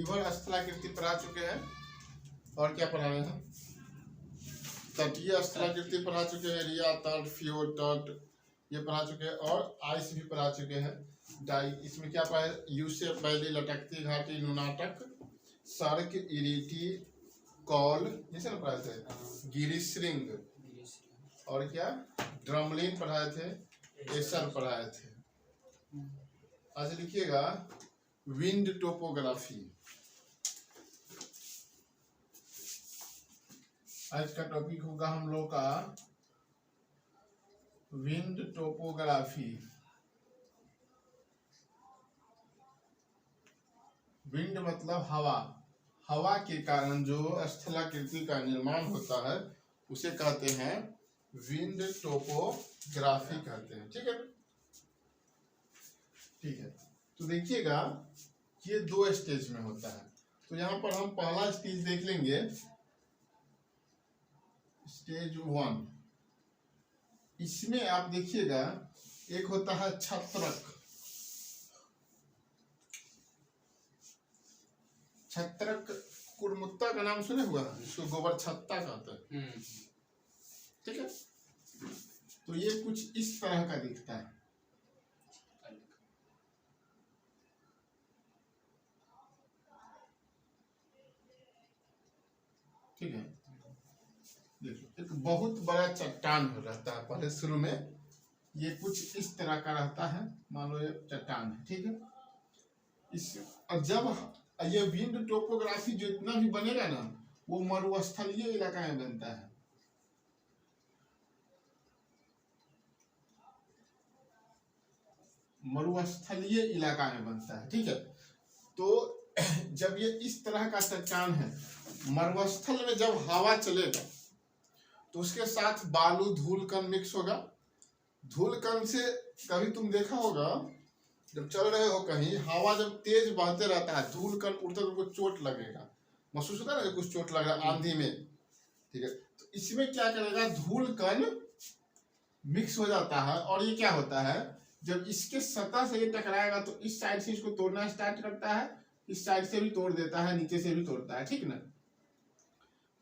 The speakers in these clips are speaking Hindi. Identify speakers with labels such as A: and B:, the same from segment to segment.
A: विवर स्थलाकृति पढ़ा चुके हैं, और क्या पढ़ा रहे हैं? तटीय स्थलाकृति पढ़ा चुके हैं, एरिया तट, फ्योर्ड तट ये पढ़ा चुके हैं, और आइस भी पढ़ा चुके हैं। डाई इसमें क्या पढ़ा है? यू शेप वैली, लटकती घाटी, नुनाटक, सड़क, इरीटी, कॉल, ये सब पढ़ाए थे। गिरिश्रिंग, और क्या ड्रमलिन पढ़ाए थे, एसर पढ़ाए थे। आज लिखिएगा विंड टोपोग्राफी। आज का टॉपिक होगा हम लोग का विंड टोपोग्राफी। विंड मतलब हवा, हवा के कारण जो स्थलाकृति का निर्माण होता है उसे कहते हैं विंड टोपोग्राफी कहते हैं। ठीक है, ठीक है। तो देखिएगा ये दो स्टेज में होता है। तो यहाँ पर हम पहला स्टेज देख लेंगे, स्टेज 1। इसमें आप देखिएगा एक होता है छत्रक। छत्रक कुरमुत्ता का नाम सुने हुआ है, इसको गोबर छत्ता कहते हैं। ठीक है, तो ये कुछ इस तरह का दिखता है। ठीक है, देखो एक बहुत बड़ा चट्टान हो रहता है पहले शुरू में, ये कुछ इस तरह का रहता है, मान लो ये चट्टान है। ठीक है, इस और जब ये विंड टोपोग्राफी जो इतना भी बनेगा ना वो मरुस्थलीय इलाका में बनता है। मरुस्थलीय इलाका में बनता है। ठीक है, तो जब ये इस तरह का चट्टान है, मरुस्थल में जब हवा चलेगा तो उसके साथ बालू धूल कण मिक्स होगा। धूल कण से कभी तुम देखा होगा जब चल रहे हो कहीं, हवा जब तेज बहते रहता है, धूल कण उड़ते तो चोट लगेगा, महसूस होता है ना कुछ चोट लग रहा है आंधी में। ठीक है, तो इसमें क्या करेगा, धूल कण मिक्स हो जाता है, और ये क्या होता है जब इसके सतह से ये टकराएगा तो इस साइड से इसको तोड़ना स्टार्ट करता है, इस साइड से भी तोड़ देता है, नीचे से भी तोड़ता है। ठीक ना,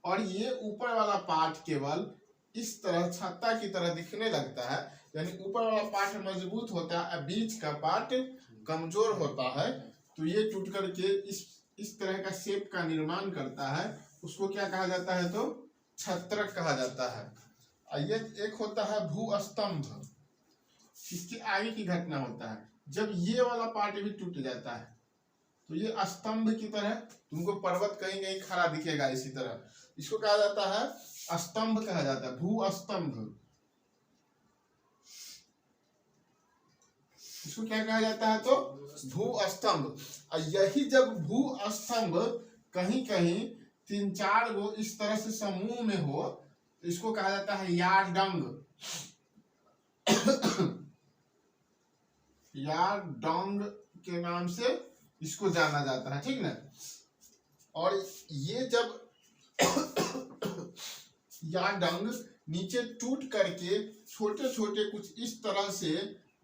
A: और ये ऊपर वाला पार्ट केवल इस तरह छत्ता की तरह दिखने लगता है, यानी ऊपर वाला पार्ट मजबूत होता है, बीच का पार्ट कमजोर होता है। तो ये टूट करके इस तरह का शेप का निर्माण करता है, उसको क्या कहा जाता है? तो छत्रक कहा जाता है। ये एक होता है भूस्तंभ। इसके आगे की घटना होता है जब ये वाला पार्ट भी टूट जाता है तो ये स्तंभ की तरह तुमको पर्वत कहीं कहीं खड़ा दिखेगा, इसी तरह इसको कहा जाता है स्तंभ कहा जाता है, भूस्तंभ। इसको क्या कहा जाता है? तो भूस्तंभ। यही जब भूस्तंभ कहीं कहीं 3-4 गो इस तरह से समूह में हो तो इसको कहा जाता है यारडंग। यारडंग के नाम से इसको जाना जाता है। ठीक ना, और ये जब यारडंग नीचे टूट करके छोटे छोटे कुछ इस तरह से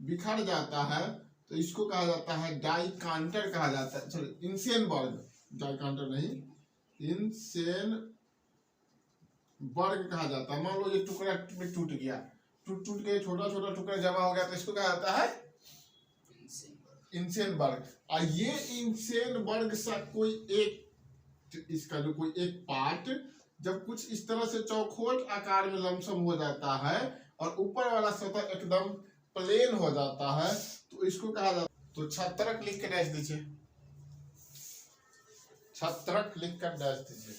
A: बिखर जाता है तो इसको कहा जाता है डाइकांटर कहा जाता है। चलो इंसेनबर्ग, डाइकांटर नहीं, इंसेनबर्ग कहा जाता है। मान लो ये टुकड़ा में टूट गया, टूट के छोटा छोटा टुकड़ा जमा हो गया तो इसको कहा जाता है इंसेनबर्ग। और ये इंसेनबर्ग सा कोई एक, इसका जो कोई एक पार्ट जब कुछ इस तरह से चौखोट आकार में लमसम हो जाता है और ऊपर वाला सतह एकदम प्लेन हो जाता है तो इसको कहा जाता है। तो छत्रक लिख कर डैश दीजिए, छत्रक लिख कर डैश दीजिए।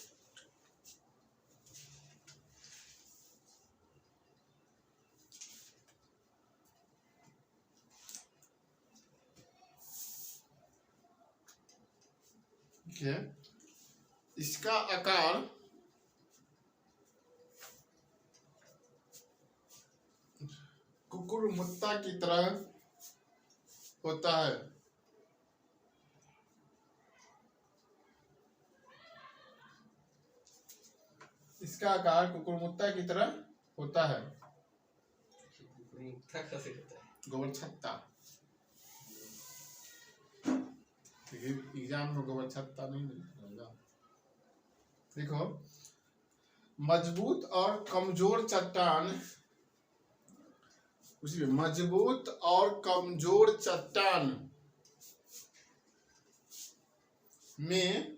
A: इसका आकार कुकुरमुत्ता की तरह होता है। इसका आकार कुकुरमुत्ता की तरह होता है।
B: कुकुरमुत्ता कैसे होता है?
A: गोबर छत्ता। एग्जाम में गोबर छत्ता नहीं मिलेगा। देखो, मजबूत और कमजोर चट्टान, उसी मजबूत और कमजोर चट्टान में,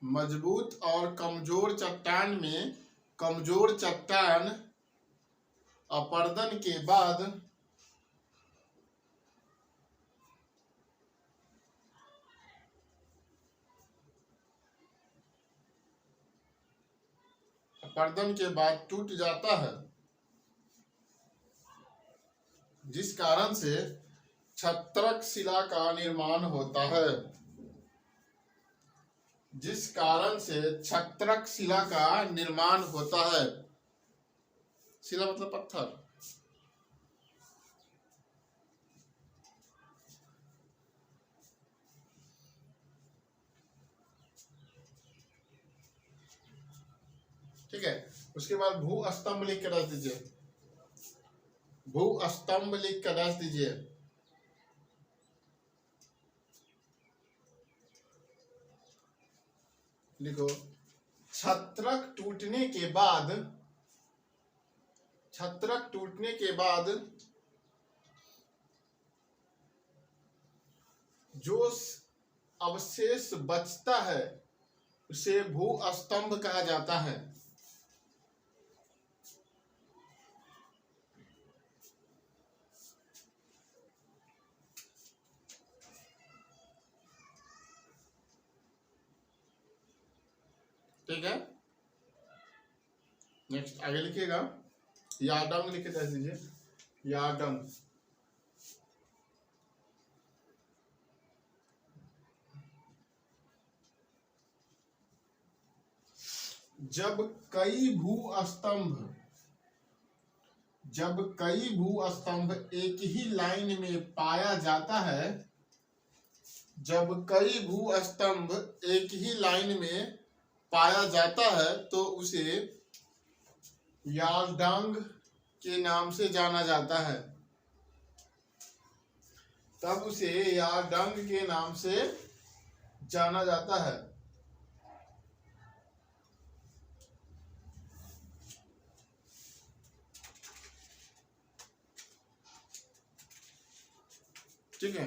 A: मजबूत और कमजोर चट्टान में कमजोर चट्टान अपरदन के बाद टूट जाता है, जिस कारण से क्षत्रक शिला का निर्माण होता है। जिस कारण से क्षत्रक शिला का निर्माण होता है। शिला मतलब पत्थर। ठीक है, उसके बाद भू स्तंभ लिख कर रख दीजिए। भू स्तंभ लिख कर रख दीजिए। लिखो, छत्रक टूटने के बाद जो अवशेष बचता है उसे भू स्तंभ कहा जाता है। ठीक है, नेक्स्ट आगे लिखिएगा, यार्डंग लिख के दे दीजिए। यार्डंग, जब कई भू स्तंभ एक ही लाइन में पाया जाता है, जब कई भू स्तंभ एक ही लाइन में पाया जाता है तो उसे यार्डंग के नाम से जाना जाता है। तब उसे यार्डंग के नाम से जाना जाता है। ठीक है,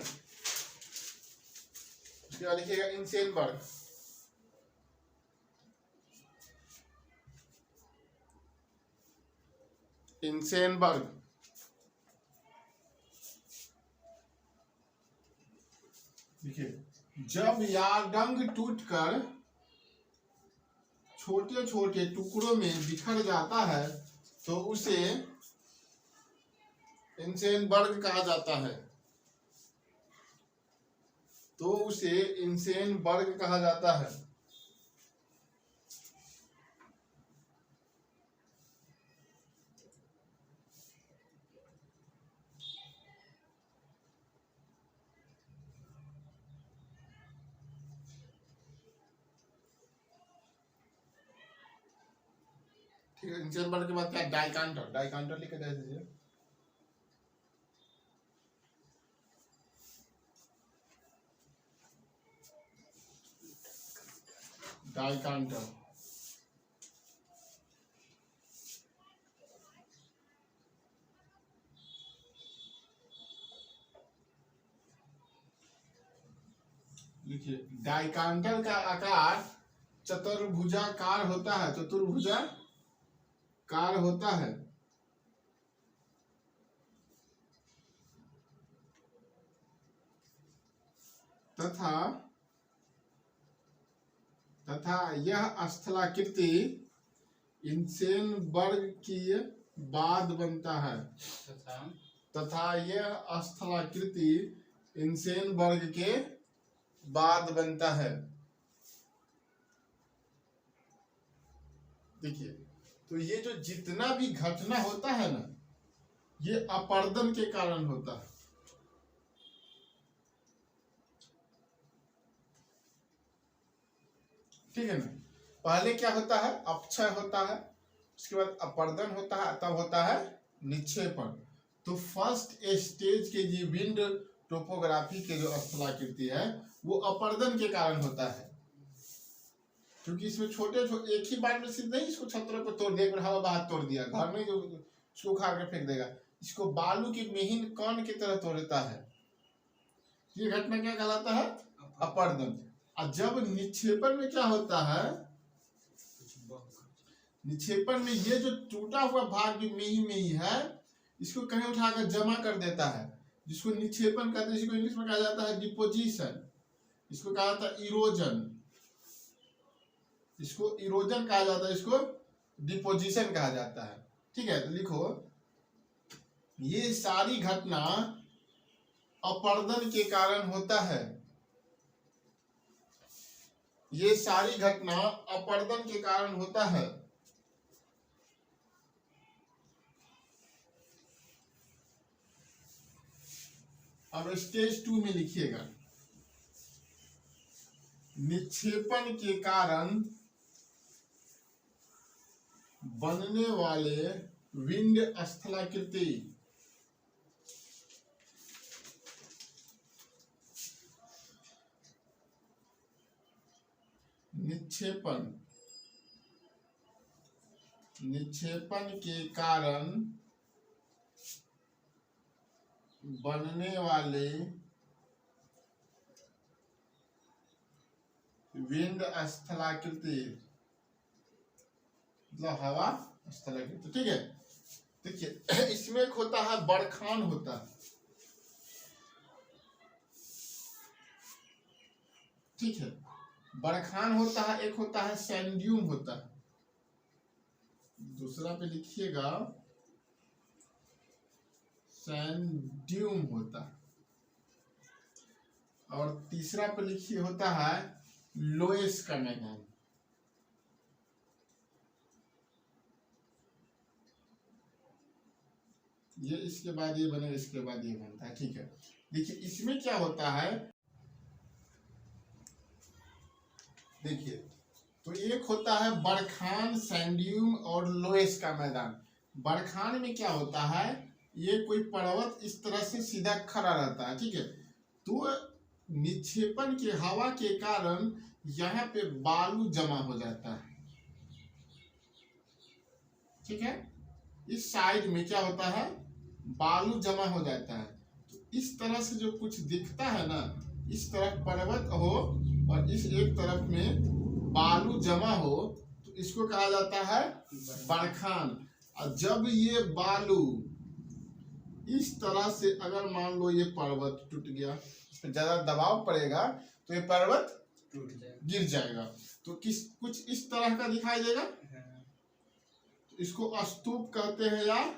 A: उसके बाद लिखिएगा इंसेनबर्ग। इंसेनबर्ग, देखिए, जब यार्डंग टूटकर छोटे छोटे टुकड़ों में बिखर जाता है तो उसे इंसेनबर्ग कहा जाता है। तो उसे इंसेनबर्ग कहा जाता है। ठीक है, इंसेनबर्ग के बाद क्या, डाइकांटर। डाइकांटर लिख के दे दीजिए। डाइकांटर, लिखिए, डाइकांटर का आकार चतुर्भुजाकार होता है। चतुर्भुजाकार होता है तथा यह स्थलाकृति इंसेनबर्ग की बाद बनता है। तथा यह स्थलाकृति इंसेनबर्ग के बाद बनता है। देखिए, तो ये जो जितना भी घटना होता है ना, ये अपरदन के कारण होता है। ठीक है ना, पहले क्या होता है, अपक्षय होता है, उसके बाद अपरदन होता है, तब होता है निक्षेपण। तो फर्स्ट स्टेज के जी विंड टोपोग्राफी के जो स्थलाकृति है वो अपर्दन के कारण होता है, क्योंकि इसमें छोटे छोटे एक ही बार में सिर्फ नहीं इसको छत्रों को तोड़ दिया, हवा बाहर तोड़ दिया, घर में जो इसको उखाड़ के फेंक देगा, इसको बालू की महीन कण की तरह तोड़ता है। ये घटना क्या कहलाता है? अपर्दन। और जब निक्षेपण में क्या होता है? निक्षेपण में ये जो टूटा हुआ भाग भी में ही है, इसको कहीं उठाकर जमा कर देता है, जिसको निक्षेपण कहते हैं। इसको इंग्लिश में कहा जाता है डिपोजिशन, इसको कहा जाता है इरोजन, इसको इरोजन कहा जाता है, इसको डिपोजिशन कहा जाता है। ठीक है, तो लिखो ये सारी घटना अपर्दन के कारण होता है, ये सारी घटना अपर्दन के कारण होता है। अब स्टेज 2 में लिखिएगा, निक्षेपण के कारण बनने वाले विंड स्थलाकृति निक्षेपण के कारण बनने वाले विंड स्थलाकृति मतलब हवा स्थलाकृति। ठीक है, देखिए इसमें एक होता है बरखान होता है, ठीक है, बरखान होता है, एक होता है सैंड्यूम होता है, दूसरा पे लिखिएगा सैंड्यूम होता है, और तीसरा पे लिखिए होता है लोएस का मैदान। ये इसके बाद ये बनेगा, इसके बाद ये बनता है। ठीक है, देखिए इसमें क्या होता है, देखिए तो एक होता है बरखान, सैंड्यूम और लोएस का मैदान। बरखान में क्या होता है, ये कोई पर्वत इस तरह से सीधा खड़ा रहता है, ठीक है, तो निक्षेपण के हवा के कारण यहाँ पे बालू जमा हो जाता है। ठीक है, इस साइड में क्या होता है, बालू जमा हो जाता है। तो इस तरह से जो कुछ दिखता है ना, इस तरफ पर्वत हो और इस एक तरफ में बालू जमा हो, तो इसको कहा जाता है बरखान। और जब ये बालू इस तरह से, अगर मान लो ये पर्वत टूट गया, इस पर ज्यादा दबाव पड़ेगा तो ये पर्वत टूट जाएगा, गिर जाएगा, तो कुछ इस तरह का दिखाई देगा। तो इसको स्तूप कहते हैं या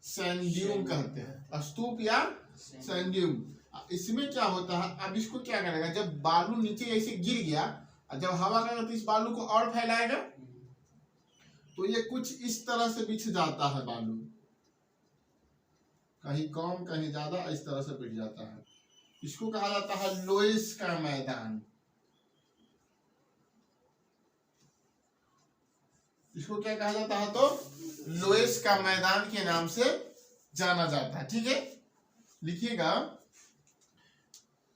A: सैंड्यूम कहते हैं, स्तूप या सैंड्यूम। इसमें क्या होता है, अब इसको क्या करेगा, जब बालू नीचे ऐसे गिर गया, जब हवा करेगा तो इस बालू को और फैलाएगा, तो ये कुछ इस तरह से बिछ जाता है बालू, कहीं कम कहीं ज्यादा, इस तरह से बिछ जाता है। इसको कहा जाता है लोएस का मैदान। इसको क्या कहा जाता है, तो लोएस का मैदान के नाम से जाना जाता है। ठीक है, लिखिएगा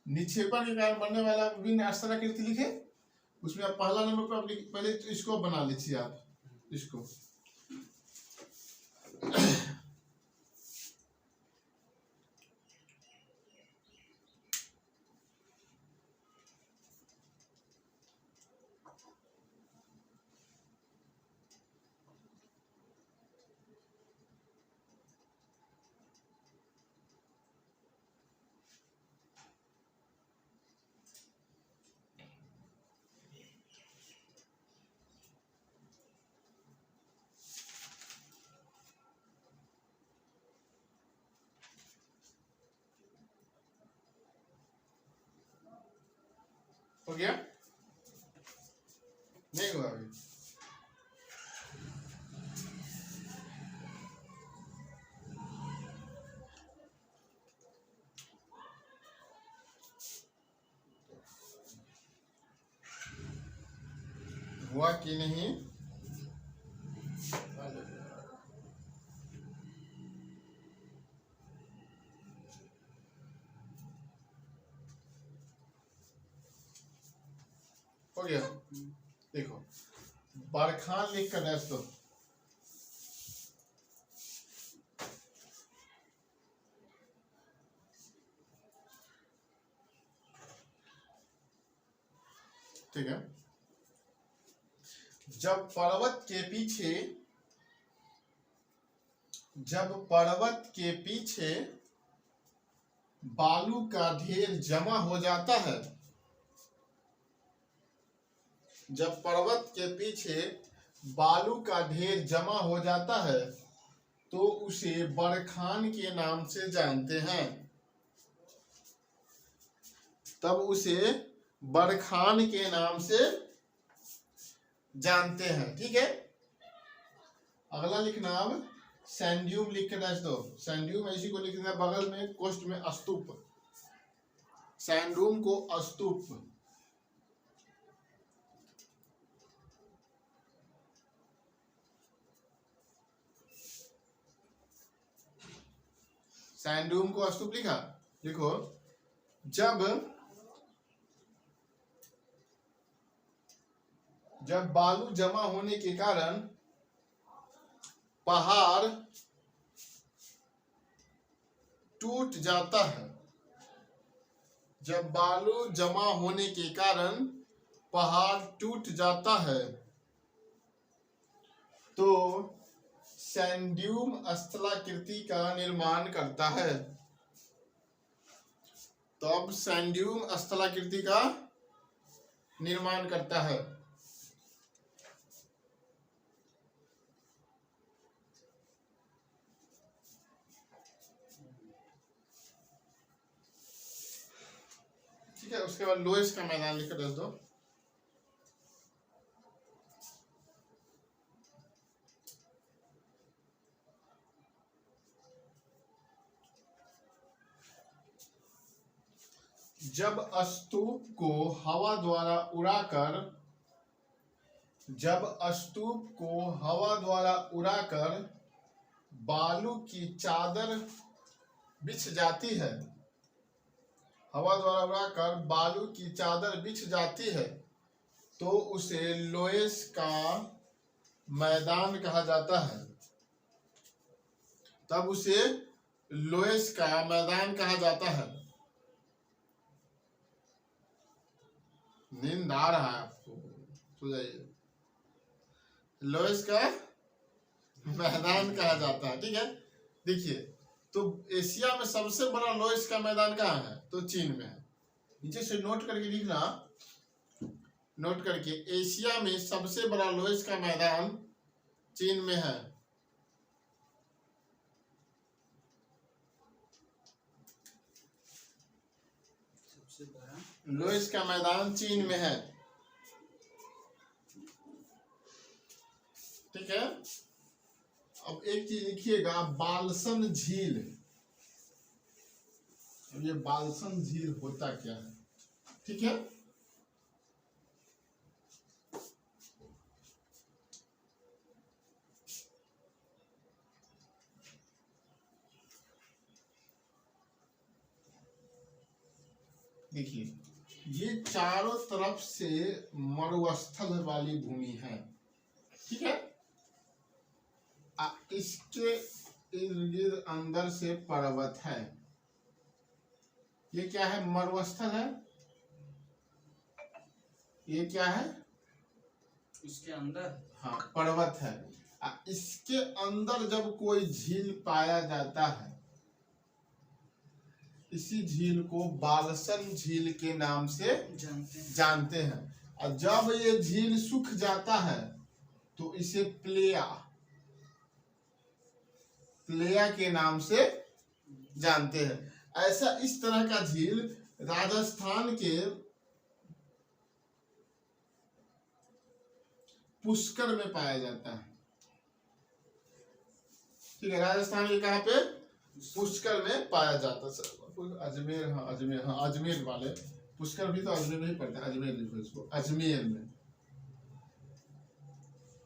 A: निक्षेपण के कारण बनने वाला विंड स्थलाकृति लिखे, उसमें आप पहला नंबर पर पहले तो इसको बना लीजिए, आप इसको हो गया, नहीं हुआ अभी। हुआ कि नहीं, हो गया। देखो बरखान लिख कर डैश दो। ठीक है, जब पर्वत के पीछे बालू का ढेर जमा हो जाता है, जब पर्वत के पीछे बालू का ढेर जमा हो जाता है तो उसे बरखान के नाम से जानते हैं। तब उसे बरखान के नाम से जानते हैं। ठीक है, अगला लिखना अब सैंड्यूम लिख के डैश दो। सैंड्यूम ऐसी को लिखना है बगल में कोष्ठ में स्तूप, सैंड्यूम को स्तूप। सैंड्यूम को स्तूप लिखा। लिखो जब बालू जमा होने के कारण पहाड़ टूट जाता है, जब बालू जमा होने के कारण पहाड़ टूट जाता है तो सैंड्यूम स्थलाकृति का निर्माण करता है। तो अब सैंड्यूम स्थलाकृति का निर्माण करता है। ठीक है, उसके बाद लोएस का मैदान लिखकर दस दो। जब स्तूप को हवा द्वारा उड़ाकर बालू की चादर बिछ जाती है, हवा द्वारा उड़ाकर बालू की चादर बिछ जाती है तो उसे लोएस का मैदान कहा जाता है। तब उसे लोएस का मैदान कहा जाता है। नींद आ रहा है आपको, सो जाइए। लोएस का मैदान कहा जाता है। ठीक है, देखिए तो एशिया में सबसे बड़ा लोएस का मैदान कहाँ है? तो चीन में है। नीचे से नोट करके लिखना, नोट करके एशिया में सबसे बड़ा लोएस का मैदान चीन में है। सबसे बड़ा लोएस का मैदान चीन में है। ठीक है, अब एक चीज लिखिएगा, बालसन झील। अब ये बालसन झील होता क्या है? ठीक है, देखिए ये चारों तरफ से मरुस्थल वाली भूमि है। ठीक है, इसके इर्द गिर्द अंदर से पर्वत है। ये क्या है? मरुस्थल है। ये क्या है?
B: इसके अंदर
A: हाँ पर्वत है। इसके अंदर जब कोई झील पाया जाता है, इसी झील को बालसन झील के नाम से जानते हैं। और जब ये झील सूख जाता है तो इसे प्लेया के नाम से जानते हैं। ऐसा इस तरह का झील राजस्थान के पुष्कर में पाया जाता है। ठीक है, राजस्थान के कहाँ पे? पुष्कर में पाया जाता है। अजमेर, हाँ अजमेर, हाँ अजमेर वाले पुष्कर भी तो अजमेर में ही पड़ता है। अजमेर लिखो इसको, अजमेर में,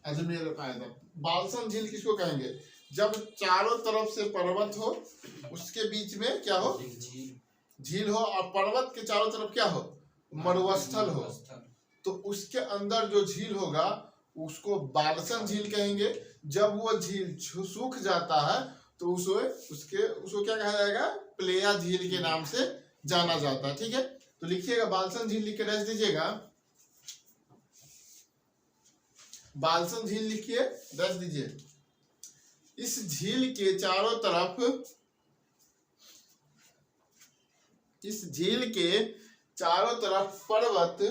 A: अजमेर में पाया जाता। बालसन झील किसको कहेंगे? जब चारों तरफ से पर्वत हो, उसके बीच में क्या हो? झील हो, और पर्वत के चारों तरफ क्या हो? मरुस्थल हो, तो उसके अंदर जो झील होगा उसको बालसन झील कहेंगे। जब वो झील सूख जाता है तो उसको क्या कहा जाएगा, प्लेया झील के नाम से जाना जाता है। ठीक है, तो लिखिएगा बालसन झील, लिख के रख दीजिएगा। बालसन झील लिखिए, रख दीजिए। इस झील के चारों तरफ, इस झील के चारों तरफ पर्वत,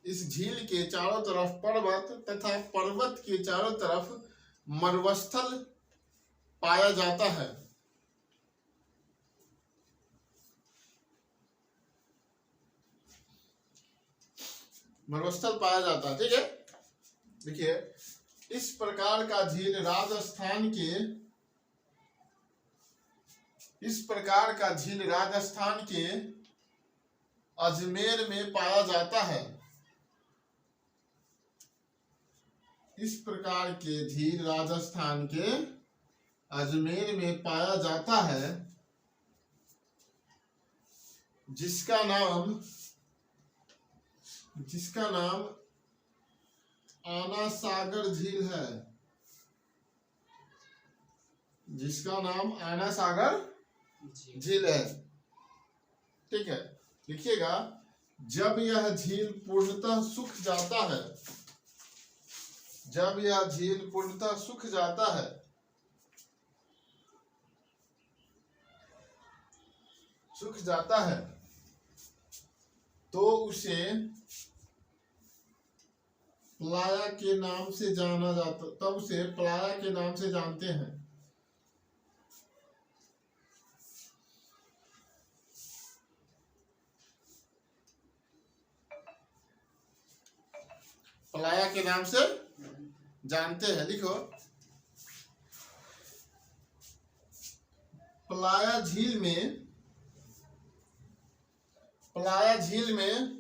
A: इस झील के चारों तरफ पर्वत तथा पर्वत के चारों तरफ मरुस्थल पाया जाता है। मरुस्थल पाया जाता है। ठीक है, देखिए इस प्रकार का झील राजस्थान के, इस प्रकार का झील राजस्थान के अजमेर में पाया जाता है। इस प्रकार के झील राजस्थान के अजमेर में पाया जाता है, जिसका नाम आना सागर झील है। जिसका नाम आना सागर झील है। ठीक है, लिखिएगा। जब यह झील पूर्णतः सूख जाता है, जब यह झील पूर्णतः सूख जाता है, सूख जाता है तो उसे प्लाया के नाम से जाना जाता, तब उसे प्लाया के नाम से जानते हैं। प्लाया के नाम से जानते हैं। लिखो, प्लाया झील में, प्लाया झील में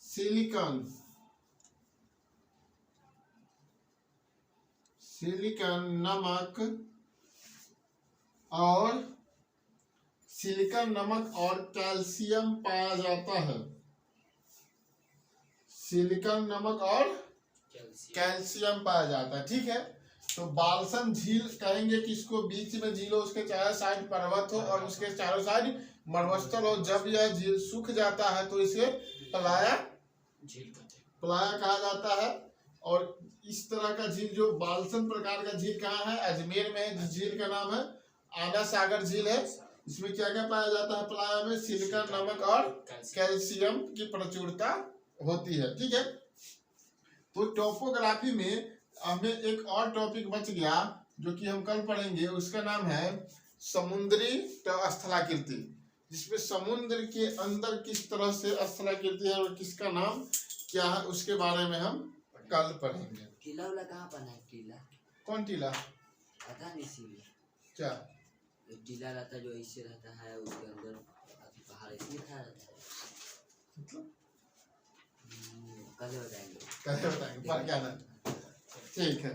A: सिलिकॉन नमक और कैल्शियम पाया जाता है। सिलिकॉन नमक और कैल्शियम पाया जाता है। ठीक है, तो बालसन झील कहेंगे किसको, बीच में झील हो, उसके चारों साइड पर्वत हो और उसके चारों साइड मरुस्थल हो। जब यह झील सूख जाता है तो इसे प्लाया कहा जाता है। और इस तरह का झील, जो बालसन प्रकार का झील कहाँ है, अजमेर में है। जिस झील का नाम है आना सागर झील है। इसमें क्या क्या पाया जाता है, प्लाया में सिलिकॉन नमक और कैल्शियम की प्रचुरता होती है। ठीक है, तो टोपोग्राफी में हमें एक और टॉपिक बच गया जो कि हम कल पढ़ेंगे। उसका नाम है समुद्री स्थलाकृति, जिसमें समुद्र के अंदर किस तरह से स्थलाकृति है और किसका नाम क्या है, उसके बारे में हम कल पढ़ेंगे।
C: टीला वाला कहाँ बना है? टीला
A: कौन टीला?
C: पता नहीं, इसीलिए
A: क्या
C: टीला रहता है जो ऐसे रहता है, उसके अंदर पहाड़ ऐसे लिखा रहता है।
A: मतलब
C: कल बताएंगे।
A: पर क्या ना। ठीक है।